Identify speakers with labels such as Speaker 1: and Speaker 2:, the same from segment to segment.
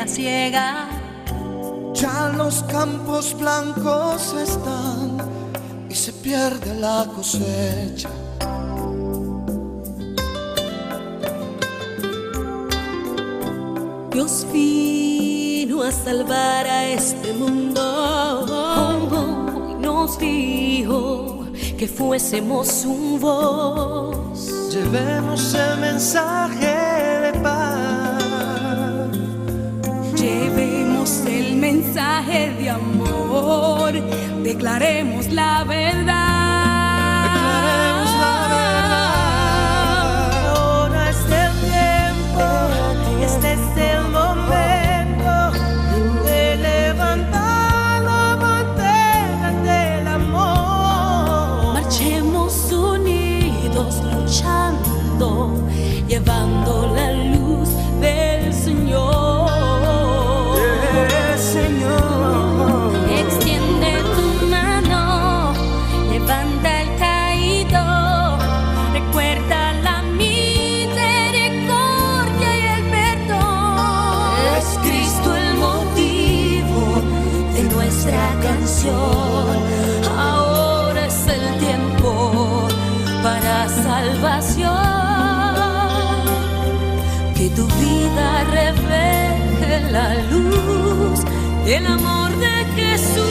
Speaker 1: tierra ciega.
Speaker 2: Ya los campos blancos están y se pierde la cosecha.
Speaker 1: Dios vino a salvar a este mundo y nos dijo que fuésemos su voz.
Speaker 2: Llevemos el mensaje de paz.
Speaker 1: Llevemos el mensaje de amor. Declaremos la verdad.
Speaker 2: Declaremos la verdad. Ahora es el tiempo, este es el momento de levantar la bandera del amor.
Speaker 1: Marchemos unidos, luchando, llevando la luz del Señor.
Speaker 2: Señor,
Speaker 1: extiende tu mano, levanta el caído, recuerda la misericordia y el perdón. Es Cristo el motivo de nuestra canción. Ahora es el tiempo para salvación. Que tu vida refleje la luz, el amor de Jesús.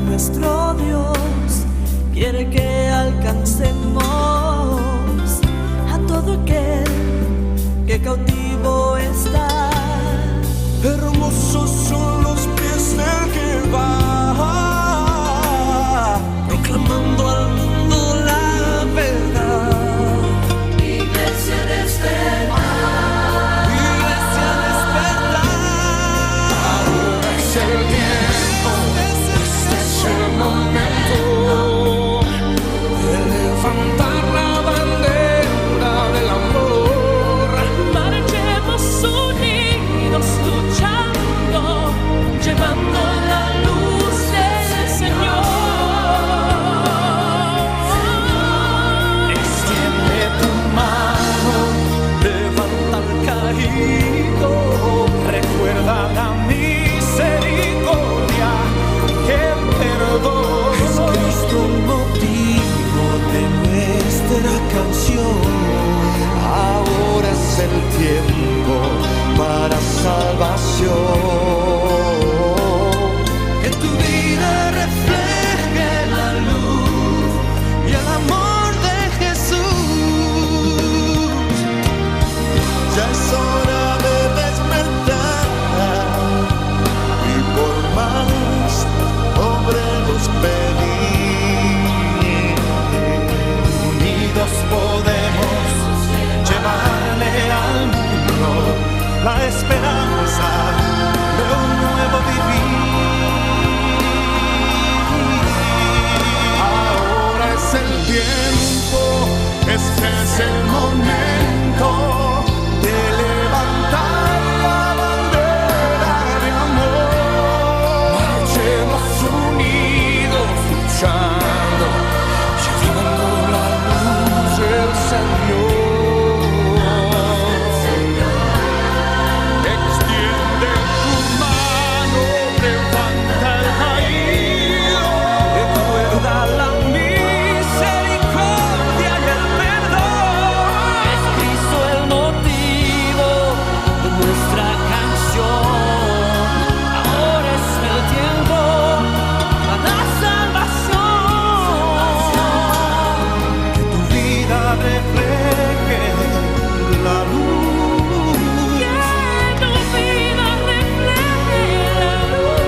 Speaker 2: nuestro Dios quiere que alcancemos a todo aquel que cautivo está. Hermosos son los pies del que va, proclamando al mundo la verdad.
Speaker 1: Iglesia despertar,
Speaker 2: Iglesia despertar.
Speaker 3: Ahora es el tiempo, este es el momento de levantar la bandera del amor.
Speaker 1: marchemos unidos, luchando, llevando la luz del Señor.
Speaker 2: Extiende tu mano, levanta al caído, recuerda la misericordia y el perdón. Es Cristo el motivo de nuestra canción. Ahora es el tiempo para salvación. Que tu vida refleje la luz y el amor de Jesús. Ya es hora de despertar y por más obreros pedir. Unidos podemos llevarle al mundo la esperanza de un nuevo vivir.
Speaker 3: Ahora es el tiempo, este es el momento de levantar la bandera de amor. Marchemos unidos, luchando, llevando la luz del Señor. Extiende tu mano, levanta el caído,
Speaker 2: Recuerda la misericordia y el perdón. Es Cristo el motivo de nuestra canción. Ahora es el tiempo para salvación. Que tu vida refleje la luz.
Speaker 1: Que tu vida refleje la luz.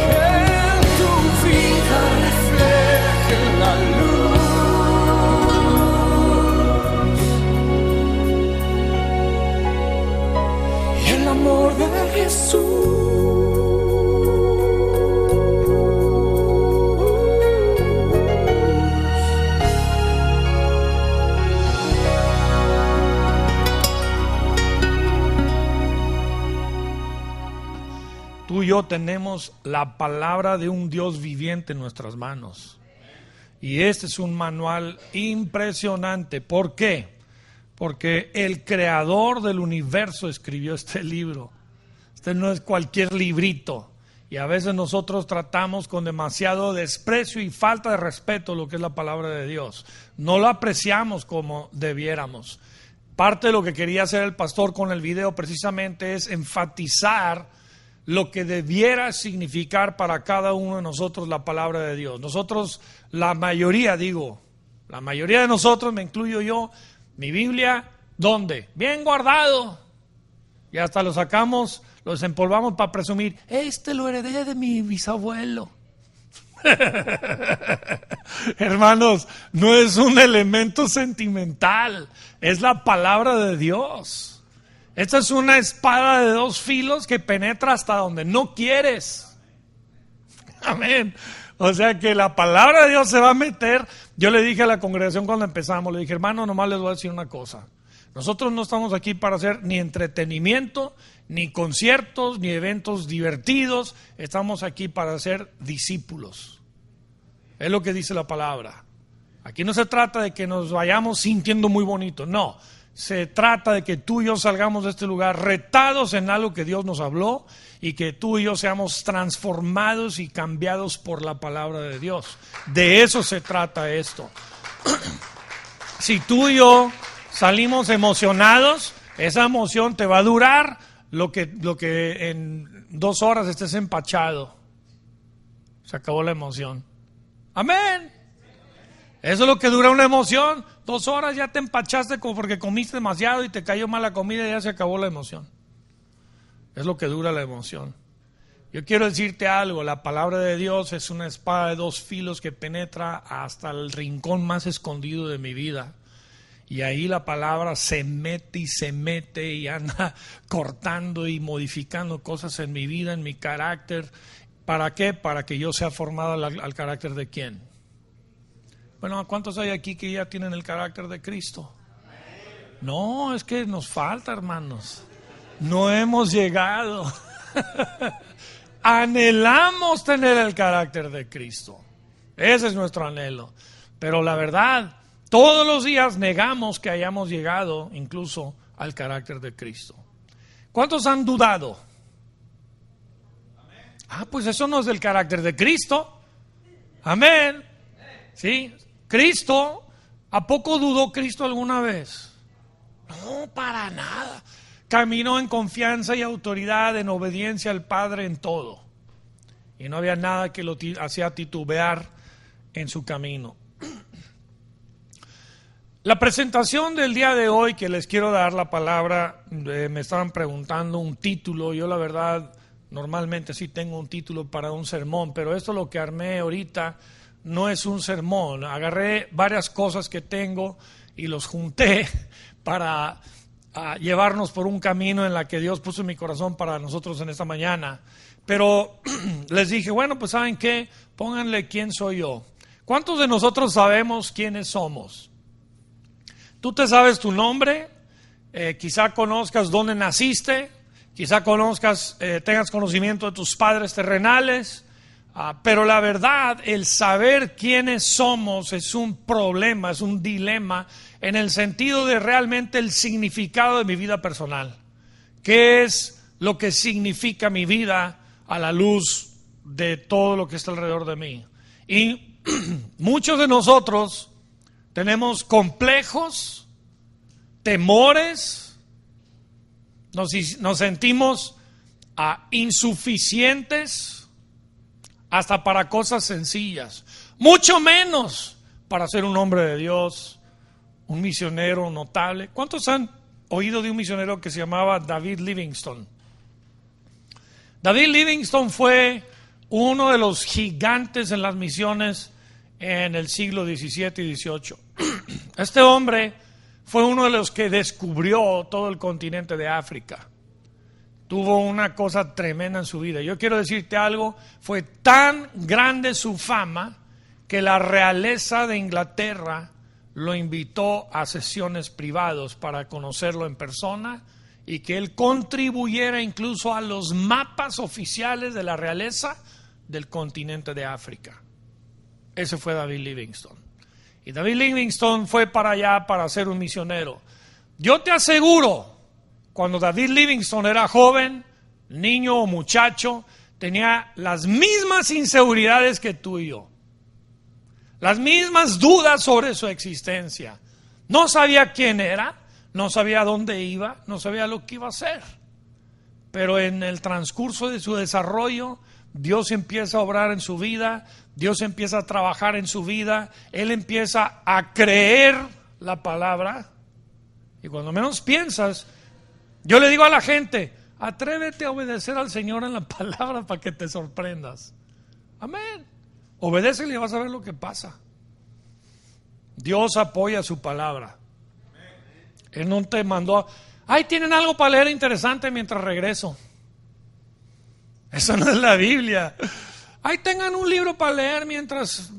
Speaker 2: Que tu vida refleje la luz. Y el amor de Jesús.
Speaker 4: Tú y yo tenemos la palabra de un Dios viviente en nuestras manos. Y este es un manual impresionante. ¿Por qué? Porque el creador del universo escribió este libro. Este no es cualquier librito. Y a veces nosotros tratamos con demasiado desprecio y falta de respeto lo que es la palabra de Dios. No lo apreciamos como debiéramos. Parte de lo que quería hacer el pastor con el video precisamente es enfatizar lo que debiera significar para cada uno de nosotros la palabra de Dios. Nosotros, la mayoría de nosotros, me incluyo yo, mi Biblia, ¿dónde? Bien guardado. Y hasta lo sacamos, lo desempolvamos para presumir, este lo heredé de mi bisabuelo. Hermanos, no es un elemento sentimental, es la palabra de Dios. Esta es una espada de dos filos que penetra hasta donde no quieres. Amén. O sea que la palabra de Dios se va a meter. Yo le dije a la congregación cuando empezamos, le dije, hermano, nomás les voy a decir una cosa. Nosotros no estamos aquí para hacer ni entretenimiento, ni conciertos, ni eventos divertidos. Estamos aquí para ser discípulos. Es lo que dice la palabra. Aquí no se trata de que nos vayamos sintiendo muy bonito, no. Se trata de que tú y yo salgamos de este lugar retados en algo que Dios nos habló y que tú y yo seamos transformados y cambiados por la palabra de Dios. De eso se trata esto. Si tú y yo salimos emocionados, esa emoción te va a durar lo que en 2 horas estés empachado. Se acabó la emoción. Amén. Eso es lo que dura una emoción. 2 horas ya te empachaste porque comiste demasiado y te cayó mal la comida y ya se acabó la emoción. Es lo que dura la emoción. Yo quiero decirte algo, la palabra de Dios es una espada de 2 filos que penetra hasta el rincón más escondido de mi vida. Y ahí la palabra se mete y anda cortando y modificando cosas en mi vida, en mi carácter. ¿Para qué? Para que yo sea formado al carácter de ¿quién? Bueno, ¿cuántos hay aquí que ya tienen el carácter de Cristo? No, es que nos falta, hermanos. No hemos llegado. Anhelamos tener el carácter de Cristo. Ese es nuestro anhelo. Pero la verdad, todos los días negamos que hayamos llegado incluso al carácter de Cristo. ¿Cuántos han dudado? Pues eso no es el carácter de Cristo. Amén. ¿Sí? Cristo, ¿a poco dudó Cristo alguna vez? No, para nada. Caminó en confianza y autoridad, en obediencia al Padre en todo. Y no había nada que lo hacía titubear en su camino. La presentación del día de hoy que les quiero dar la palabra, me estaban preguntando un título. Yo la verdad, normalmente sí tengo un título para un sermón, pero esto lo que armé ahorita no es un sermón. Agarré varias cosas que tengo y los junté para llevarnos por un camino en la que Dios puso en mi corazón para nosotros en esta mañana. Pero les dije, bueno, pues ¿saben qué? Pónganle quién soy yo. ¿Cuántos de nosotros sabemos quiénes somos? Tú te sabes tu nombre, quizá conozcas dónde naciste, quizá conozcas, tengas conocimiento de tus padres terrenales. Pero la verdad, el saber quiénes somos es un problema, es un dilema en el sentido de realmente el significado de mi vida personal. ¿Qué es lo que significa mi vida a la luz de todo lo que está alrededor de mí? Y muchos de nosotros tenemos complejos, temores, nos sentimos insuficientes, hasta para cosas sencillas, mucho menos para ser un hombre de Dios, un misionero notable. ¿Cuántos han oído de un misionero que se llamaba David Livingstone? David Livingstone fue uno de los gigantes en las misiones en el siglo XVII y XVIII. Este hombre fue uno de los que descubrió todo el continente de África. Tuvo una cosa tremenda en su vida. Yo quiero decirte algo, fue tan grande su fama que la realeza de Inglaterra lo invitó a sesiones privadas para conocerlo en persona y que él contribuyera incluso a los mapas oficiales de la realeza del continente de África. Ese fue David Livingstone. Y David Livingstone fue para allá para ser un misionero. Yo te aseguro, cuando David Livingstone era joven, niño o muchacho, tenía las mismas inseguridades que tú y yo. Las mismas dudas sobre su existencia. No sabía quién era, no sabía dónde iba, no sabía lo que iba a hacer. Pero en el transcurso de su desarrollo, Dios empieza a obrar en su vida, Dios empieza a trabajar en su vida, Él empieza a creer la palabra. Y cuando menos piensas, yo le digo a la gente, atrévete a obedecer al Señor en la palabra para que te sorprendas. Amén. Obedécele y vas a ver lo que pasa. Dios apoya su palabra. Él no te mandó, ay, tienen algo para leer interesante mientras regreso. Eso no es la Biblia. Ay, tengan un libro para leer mientras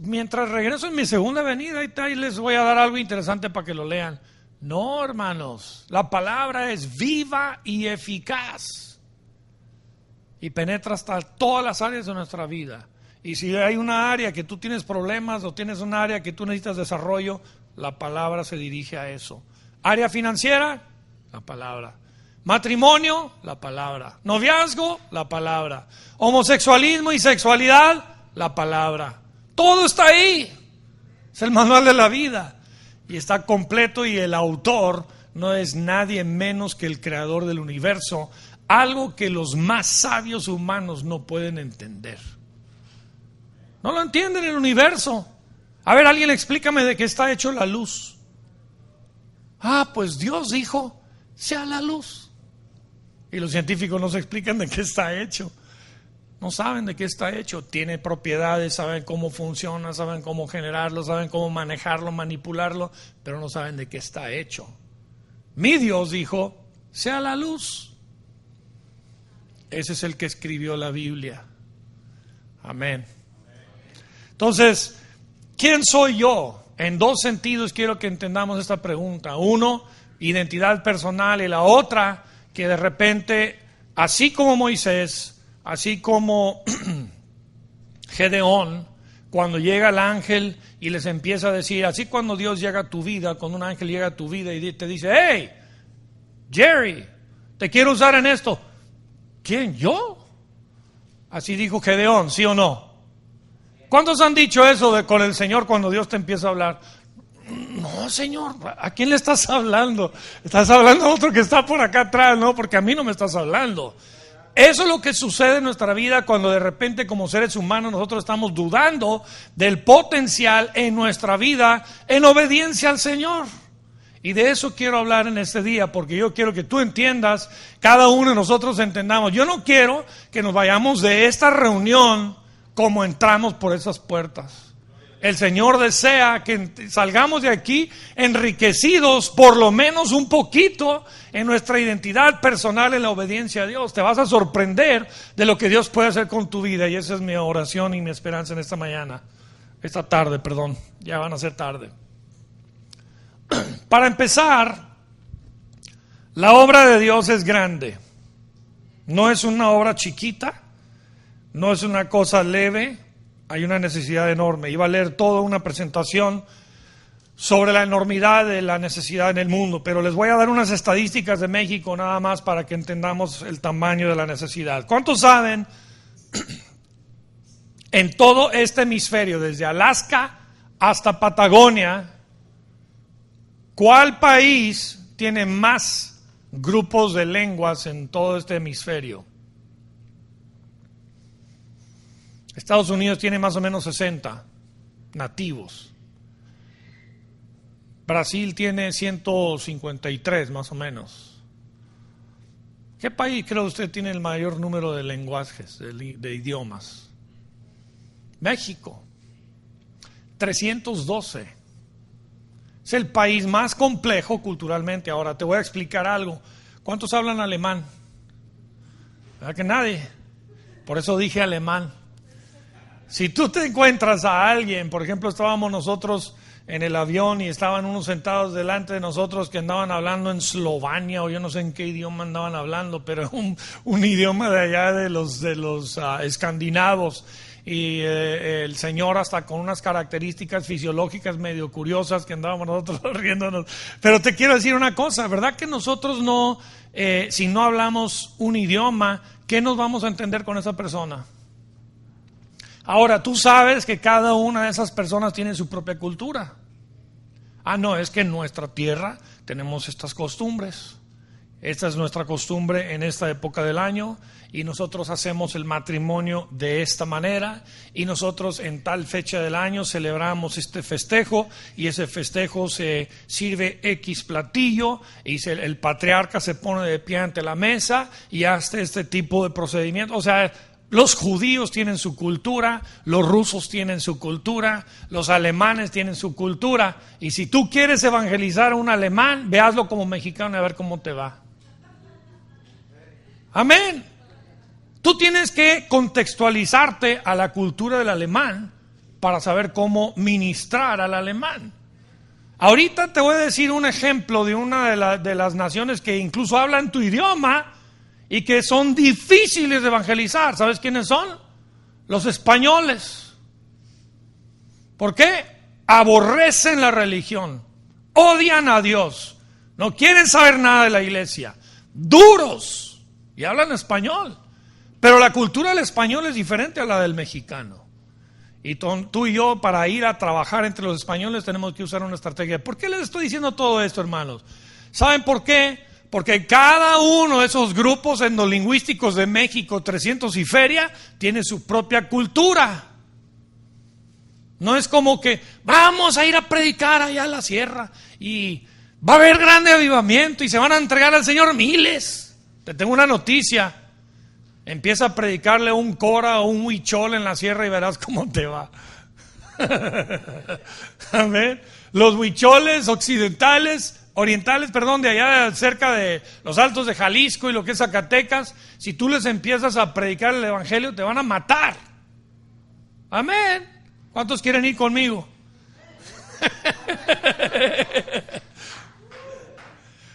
Speaker 4: regreso en mi segunda venida. Ahí les voy a dar algo interesante para que lo lean. No, hermanos. La palabra es viva y eficaz. Y penetra hasta todas las áreas de nuestra vida. Y si hay una área que tú tienes problemas o tienes una área que tú necesitas desarrollo, la palabra se dirige a eso. Área financiera, la palabra. Matrimonio, la palabra. Noviazgo, la palabra. Homosexualismo y sexualidad, la palabra. Todo está ahí. Es el manual de la vida. Y está completo, y el autor no es nadie menos que el creador del universo. Algo que los más sabios humanos no pueden entender. No lo entienden el universo. A ver, alguien explícame de qué está hecho la luz. Ah, pues Dios dijo, sea la luz. Y los científicos no se explican de qué está hecho. No saben de qué está hecho. Tiene propiedades, saben cómo funciona, saben cómo generarlo, saben cómo manejarlo, manipularlo, pero no saben de qué está hecho. Mi Dios dijo, sea la luz. Ese es el que escribió la Biblia. Amén. Entonces, ¿quién soy yo? En dos sentidos quiero que entendamos esta pregunta. Uno, identidad personal, y la otra, que de repente, así como Moisés, así como Gedeón, cuando llega el ángel y les empieza a decir, así cuando Dios llega a tu vida, cuando un ángel llega a tu vida y te dice, hey, Jerry, te quiero usar en esto. ¿Quién? ¿Yo? Así dijo Gedeón, ¿sí o no? ¿Cuántos han dicho eso con el Señor cuando Dios te empieza a hablar? No, Señor, ¿a quién le estás hablando? Estás hablando a otro que está por acá atrás, ¿no? Porque a mí no me estás hablando. Eso es lo que sucede en nuestra vida cuando de repente como seres humanos nosotros estamos dudando del potencial en nuestra vida en obediencia al Señor. Y de eso quiero hablar en este día, porque yo quiero que tú entiendas, cada uno de nosotros entendamos. Yo no quiero que nos vayamos de esta reunión como entramos por esas puertas. El Señor desea que salgamos de aquí enriquecidos por lo menos un poquito en nuestra identidad personal en la obediencia a Dios. Te vas a sorprender de lo que Dios puede hacer con tu vida, y esa es mi oración y mi esperanza en esta tarde, ya van a ser tarde. Para empezar, la obra de Dios es grande. No es una obra chiquita, no es una cosa leve, hay una necesidad enorme. Iba a leer toda una presentación sobre la enormidad de la necesidad en el mundo, pero les voy a dar unas estadísticas de México nada más para que entendamos el tamaño de la necesidad. ¿Cuántos saben en todo este hemisferio, desde Alaska hasta Patagonia, cuál país tiene más grupos de lenguas en todo este hemisferio? Estados Unidos tiene más o menos 60 nativos. Brasil tiene 153 más o menos. ¿Qué país cree usted tiene el mayor número de lenguajes, de idiomas? México, 312. Es el país más complejo culturalmente. Ahora te voy a explicar algo. ¿Cuántos hablan alemán? ¿Verdad que nadie? Por eso dije alemán. Si tú te encuentras a alguien, por ejemplo, estábamos nosotros en el avión y estaban unos sentados delante de nosotros que andaban hablando en Eslovenia, o yo no sé en qué idioma andaban hablando, pero un idioma de allá de los escandinavos. y el señor hasta con unas características fisiológicas medio curiosas que andábamos nosotros riéndonos. Pero te quiero decir una cosa, ¿verdad que nosotros no, si no hablamos un idioma, ¿qué nos vamos a entender con esa persona? Ahora, tú sabes que cada una de esas personas tiene su propia cultura. No, es que en nuestra tierra tenemos estas costumbres. Esta es nuestra costumbre en esta época del año y nosotros hacemos el matrimonio de esta manera y nosotros en tal fecha del año celebramos este festejo y ese festejo se sirve X platillo y el patriarca se pone de pie ante la mesa y hace este tipo de procedimiento. O sea, los judíos tienen su cultura, los rusos tienen su cultura, los alemanes tienen su cultura y si tú quieres evangelizar a un alemán, véaslo como mexicano y a ver cómo te va. Amén. Tú tienes que contextualizarte a la cultura del alemán para saber cómo ministrar al alemán. Ahorita te voy a decir un ejemplo de una de las naciones que incluso hablan tu idioma y que son difíciles de evangelizar. ¿Sabes quiénes son? Los españoles. ¿Por qué? Aborrecen la religión, odian a Dios, no quieren saber nada de la iglesia, duros. Y hablan español, pero la cultura del español es diferente a la del mexicano. Y tú y yo para ir a trabajar entre los españoles tenemos que usar una estrategia. ¿Por qué les estoy diciendo todo esto, hermanos? ¿Saben por qué? Porque cada uno de esos grupos etnolingüísticos de México, 300 y feria, tiene su propia cultura. No es como que vamos a ir a predicar allá a la sierra y va a haber grande avivamiento y se van a entregar al Señor miles. Te tengo una noticia, empieza a predicarle un cora o un huichol en la sierra y verás cómo te va. Amén. Los huicholes orientales, de allá cerca de los Altos de Jalisco y lo que es Zacatecas, si tú les empiezas a predicar el evangelio te van a matar. Amén. ¿Cuántos quieren ir conmigo?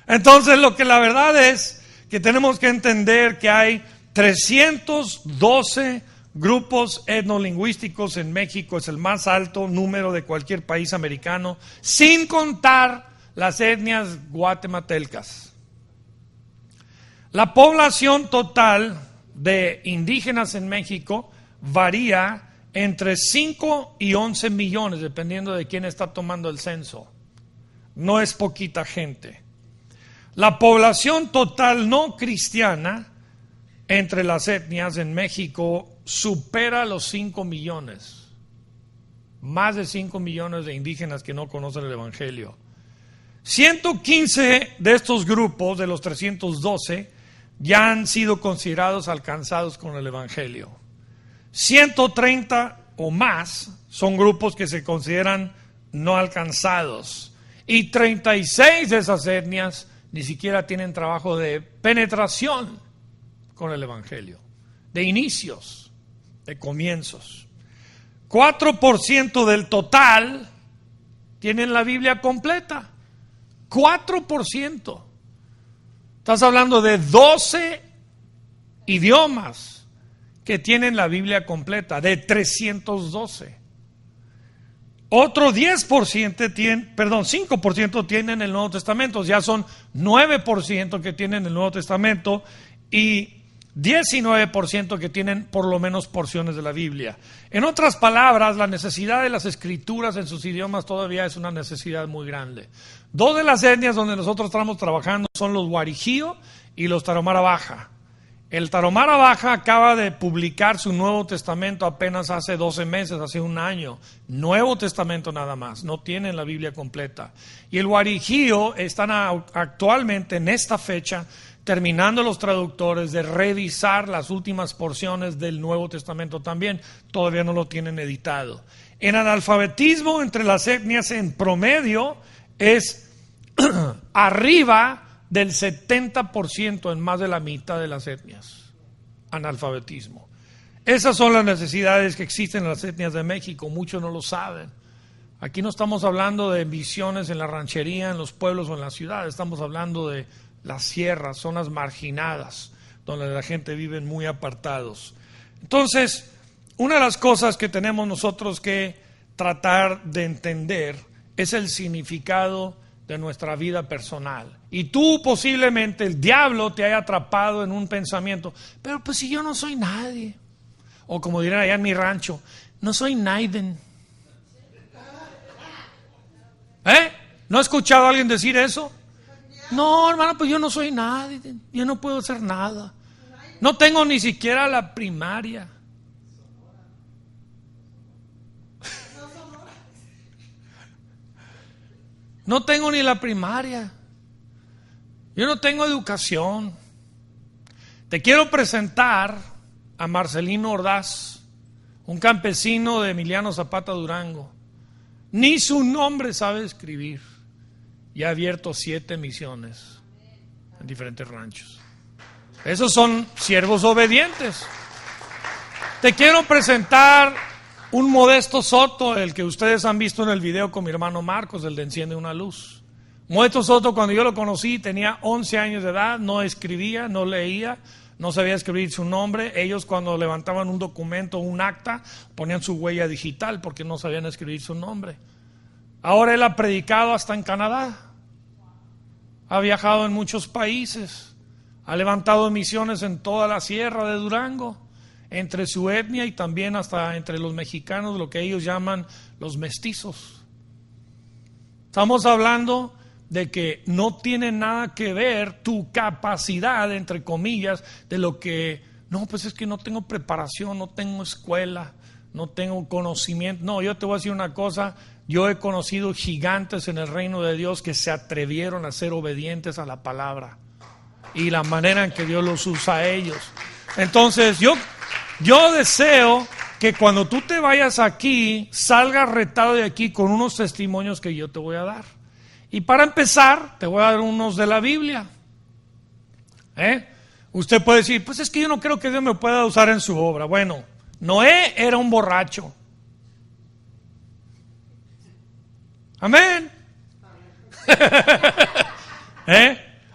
Speaker 4: Entonces lo que la verdad es que tenemos que entender que hay 312 grupos etnolingüísticos en México, es el más alto número de cualquier país americano, sin contar las etnias guatemaltecas. La población total de indígenas en México varía entre 5 y 11 millones, dependiendo de quién está tomando el censo. No es poquita gente. La población total no cristiana entre las etnias en México supera los 5 millones. Más de 5 millones de indígenas que no conocen el evangelio. 115 de estos grupos, de los 312, ya han sido considerados alcanzados con el evangelio. 130 o más son grupos que se consideran no alcanzados. Y 36 de esas etnias ni siquiera tienen trabajo de penetración con el evangelio, de inicios, de comienzos. 4% del total tienen la Biblia completa. 4%. Estás hablando de 12 idiomas que tienen la Biblia completa, de 312. Otro 5% tienen el Nuevo Testamento, ya son 9% que tienen el Nuevo Testamento y 19% que tienen por lo menos porciones de la Biblia. En otras palabras, la necesidad de las escrituras en sus idiomas todavía es una necesidad muy grande. Dos de las etnias donde nosotros estamos trabajando son los Guarijío y los Tarahumara Baja. El Tarahumara Baja acaba de publicar su Nuevo Testamento apenas hace 12 meses, hace un año. Nuevo Testamento nada más, no tienen la Biblia completa. Y el Guarijío están actualmente en esta fecha terminando los traductores de revisar las últimas porciones del Nuevo Testamento también. Todavía no lo tienen editado. En analfabetismo entre las etnias en promedio es arriba del 70% en más de la mitad de las etnias. Analfabetismo. Esas son las necesidades que existen en las etnias de México. Muchos no lo saben. Aquí no estamos hablando de misiones en la ranchería, en los pueblos o en la ciudad. Estamos hablando de las sierras, zonas marginadas, donde la gente vive muy apartados. Entonces, Una de las cosas que tenemos nosotros que tratar de entender es el significado de nuestra vida personal. Y tú posiblemente, el diablo te haya atrapado en un pensamiento, pero pues si yo no soy nadie, o como dirán allá en mi rancho, no soy naiden. ¿No he escuchado a alguien decir eso? No, hermano, pues yo no soy nadie, yo no puedo hacer nada. No tengo ni siquiera la primaria. No tengo ni la primaria. Yo no tengo educación. Te quiero presentar a Marcelino Ordaz, un campesino de Emiliano Zapata, Durango. Ni su nombre sabe escribir. Y ha abierto 7 misiones en diferentes ranchos. Esos son siervos obedientes. Te quiero presentar un Modesto Soto, el que ustedes han visto en el video con mi hermano Marcos, el de Enciende una Luz. Modesto Soto, cuando yo lo conocí, tenía 11 años de edad, no escribía, no leía, no sabía escribir su nombre. Ellos, cuando levantaban un documento, un acta, ponían su huella digital porque no sabían escribir su nombre. Ahora él ha predicado hasta en Canadá, ha viajado en muchos países, ha levantado misiones en toda la sierra de Durango, entre su etnia y también hasta entre los mexicanos, lo que ellos llaman los mestizos. Estamos hablando de que no tiene nada que ver tu capacidad, entre comillas, de lo que, no, pues es que no tengo preparación, no tengo escuela, no tengo conocimiento. No, yo te voy a decir una cosa, yo he conocido gigantes en el reino de Dios que se atrevieron a ser obedientes a la palabra y la manera en que Dios los usa a ellos. Entonces yo deseo que cuando tú te vayas aquí, salgas retado de aquí con unos testimonios que yo te voy a dar. Y para empezar, te voy a dar unos de la Biblia. Usted puede decir, pues es que yo no creo que Dios me pueda usar en su obra. Bueno, Noé era un borracho. Amén.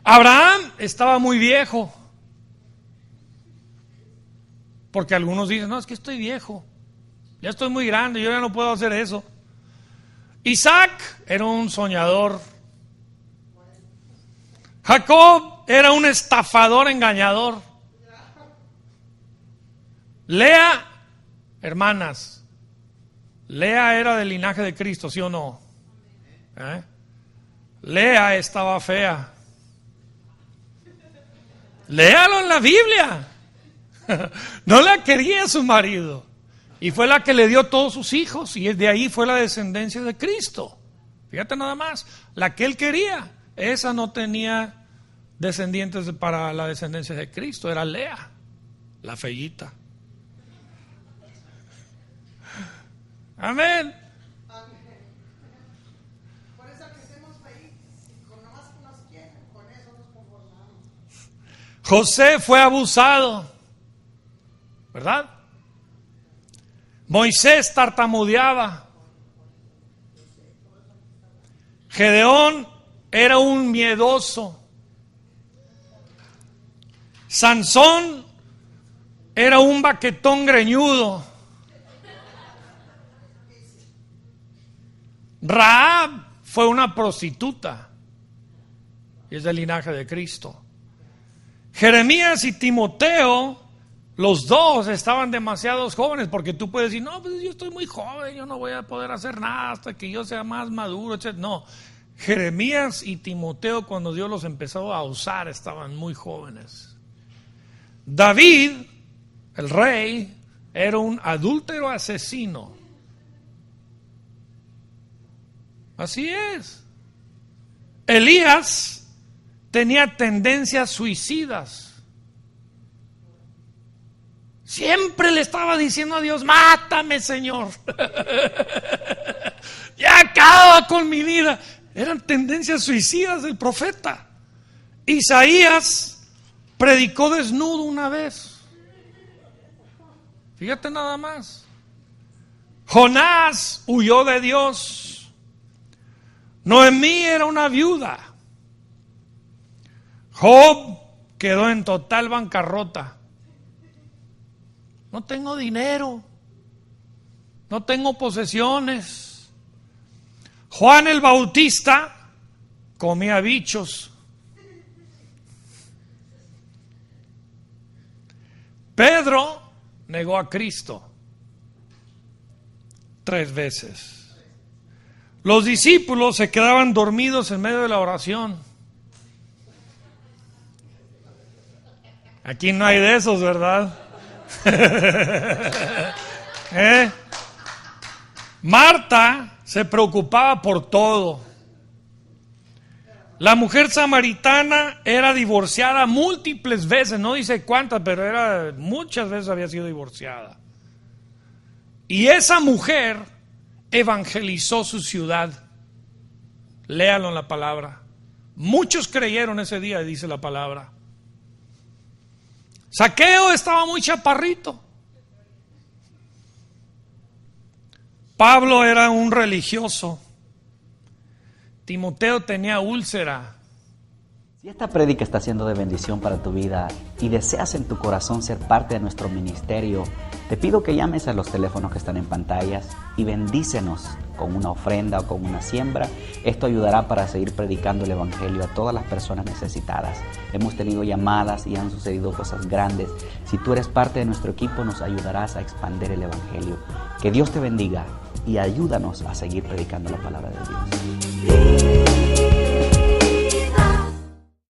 Speaker 4: Abraham estaba muy viejo. Porque algunos dicen, no, es que estoy viejo, ya estoy muy grande, yo ya no puedo hacer eso. Isaac era un soñador. Jacob era un estafador engañador. Lea, hermanas, Lea era del linaje de Cristo, ¿sí o no? Lea estaba fea. Léalo en la Biblia. No la quería su marido y fue la que le dio todos sus hijos y de ahí fue la descendencia de Cristo. Fíjate nada más, la que él quería, esa no tenía descendientes para la descendencia de Cristo, era Lea, la fellita. Amén.
Speaker 5: Por eso que hacemos felices, con nomás que nos quieren, con eso nos conformamos.
Speaker 4: José fue abusado, ¿verdad? Moisés tartamudeaba. Gedeón era un miedoso. Sansón era un baquetón greñudo. Rahab fue una prostituta y es del linaje de Cristo. Jeremías y Timoteo, los dos estaban demasiado jóvenes, porque tú puedes decir, no, pues yo estoy muy joven, yo no voy a poder hacer nada hasta que yo sea más maduro, etc. No, Jeremías y Timoteo, cuando Dios los empezó a usar, estaban muy jóvenes. David, el rey, era un adúltero asesino. Así es. Elías tenía tendencias suicidas. Siempre le estaba diciendo a Dios, mátame, Señor. Ya acaba con mi vida. Eran tendencias suicidas del profeta. Isaías predicó desnudo una vez. Fíjate nada más. Jonás huyó de Dios. Noemí era una viuda. Job quedó en total bancarrota. No tengo dinero. no tengo posesiones. Juan el Bautista comía bichos. Pedro negó a Cristo 3 veces. Los discípulos se quedaban dormidos en medio de la oración. Aquí no hay de esos, ¿verdad? Marta se preocupaba por todo. La mujer samaritana era divorciada múltiples veces, no dice cuántas, pero muchas veces había sido divorciada. Y esa mujer evangelizó su ciudad. Léalo en la palabra. Muchos creyeron ese día, dice la palabra. Zaqueo estaba muy chaparrito. Pablo era un religioso. Timoteo tenía úlcera.
Speaker 6: Si esta prédica está siendo de bendición para tu vida y deseas en tu corazón ser parte de nuestro ministerio, te pido que llames a los teléfonos que están en pantallas y bendícenos con una ofrenda o con una siembra. Esto ayudará para seguir predicando el Evangelio a todas las personas necesitadas. Hemos tenido llamadas y han sucedido cosas grandes. Si tú eres parte de nuestro equipo, nos ayudarás a expandir el Evangelio. Que Dios te bendiga y ayúdanos a seguir predicando la palabra de Dios.